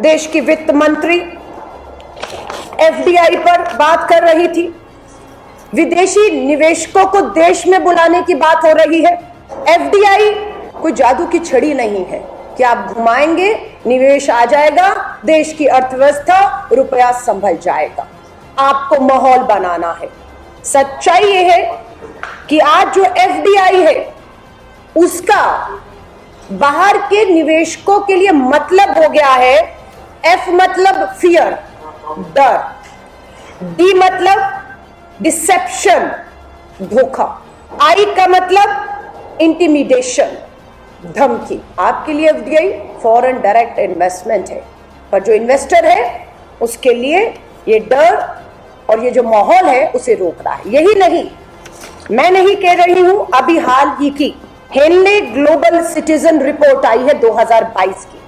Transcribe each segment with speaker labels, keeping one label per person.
Speaker 1: देश की वित्त मंत्री एफडीआई पर बात कर रही थी। विदेशी निवेशकों को देश में बुलाने की बात हो रही है। एफडीआई कोई जादू की छड़ी नहीं है कि आप घुमाएंगे निवेश आ जाएगा, देश की अर्थव्यवस्था, रुपया संभल जाएगा। आपको माहौल बनाना है। सच्चाई यह है कि आज जो एफडीआई है उसका बाहर के निवेशकों के लिए मतलब हो गया है, एफ मतलब फियर, डर, डी मतलब डिसेप्शन, धोखा, आई का मतलब इंटिमिडेशन, धमकी। आपके लिए एफडीआई फॉरेन डायरेक्ट इन्वेस्टमेंट है, पर जो इन्वेस्टर है उसके लिए ये डर और ये जो माहौल है उसे रोक रहा है। यही नहीं, मैं नहीं कह रही हूं, अभी हाल ही की हेनले ग्लोबल सिटीजन रिपोर्ट आई है 2022 की।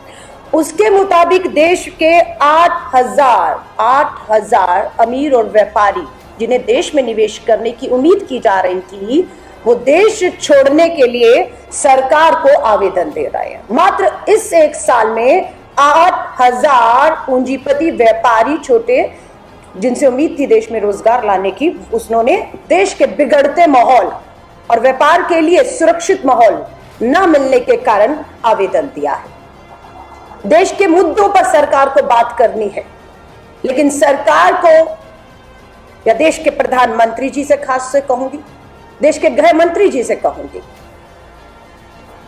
Speaker 1: उसके मुताबिक देश के 8,000 अमीर और व्यापारी जिन्हें देश में निवेश करने की उम्मीद की जा रही थी, वो देश छोड़ने के लिए सरकार को आवेदन दे रहे हैं। मात्र इस एक साल में 8,000 पूंजीपति व्यापारी, छोटे, जिनसे उम्मीद थी देश में रोजगार लाने की, उन्होंने देश के बिगड़ते माहौल और व्यापार के लिए सुरक्षित माहौल न मिलने के कारण आवेदन दिया है। देश के मुद्दों पर सरकार को बात करनी है, लेकिन सरकार को या देश के प्रधानमंत्री जी से खास से कहूंगी, देश के गृह मंत्री जी से कहूंगी,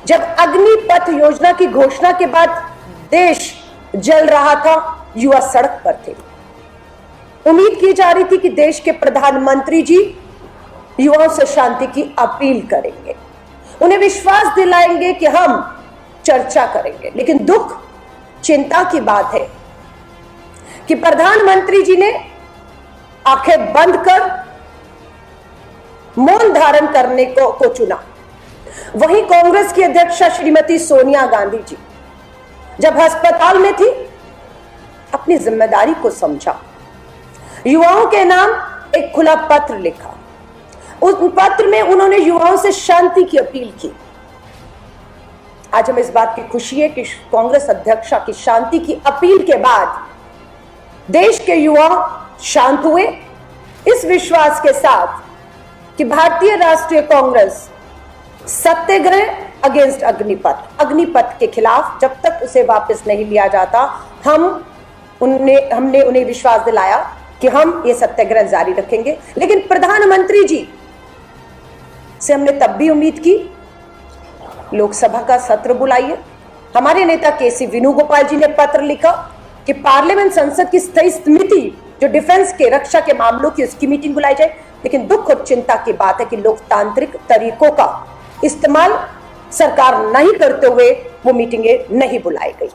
Speaker 1: जब अग्निपथ योजना की घोषणा के बाद देश जल रहा था, युवा सड़क पर थे। उम्मीद की जा रही थी कि देश के प्रधानमंत्री जी युवाओं से शांति की अपील करेंगे, उन्हें विश्वास दिलाएंगे कि हम चर्चा करेंगे। लेकिन दुख, चिंता की बात है कि प्रधानमंत्री जी ने आंखें बंद कर मौन धारण करने को चुना। वहीं कांग्रेस की अध्यक्षा श्रीमती सोनिया गांधी जी जब अस्पताल में थी, अपनी जिम्मेदारी को समझा, युवाओं के नाम एक खुला पत्र लिखा। उस पत्र में उन्होंने युवाओं से शांति की अपील की। आज हमें इस बात की खुशी है कि कांग्रेस अध्यक्षा की शांति की अपील के बाद देश के युवा शांत हुए, इस विश्वास के साथ कि भारतीय राष्ट्रीय कांग्रेस सत्याग्रह अगेंस्ट अग्निपथ के खिलाफ जब तक उसे वापस नहीं लिया जाता, हमने उन्हें विश्वास दिलाया कि हम ये सत्याग्रह जारी रखेंगे। लेकिन प्रधानमंत्री जी से हमने तब भी उम्मीद की, लोकसभा का सत्र बुलाइए। हमारे नेता केसी वेणुगोपाल जी ने पत्र लिखा कि पार्लियामेंट, संसद की स्थायी समिति जो डिफेंस के, रक्षा के मामलों की, उसकी मीटिंग बुलाई जाए। लेकिन दुख और चिंता की बात है कि लोकतांत्रिक तरीकों का इस्तेमाल सरकार नहीं करते हुए वो मीटिंगें नहीं बुलाई गई।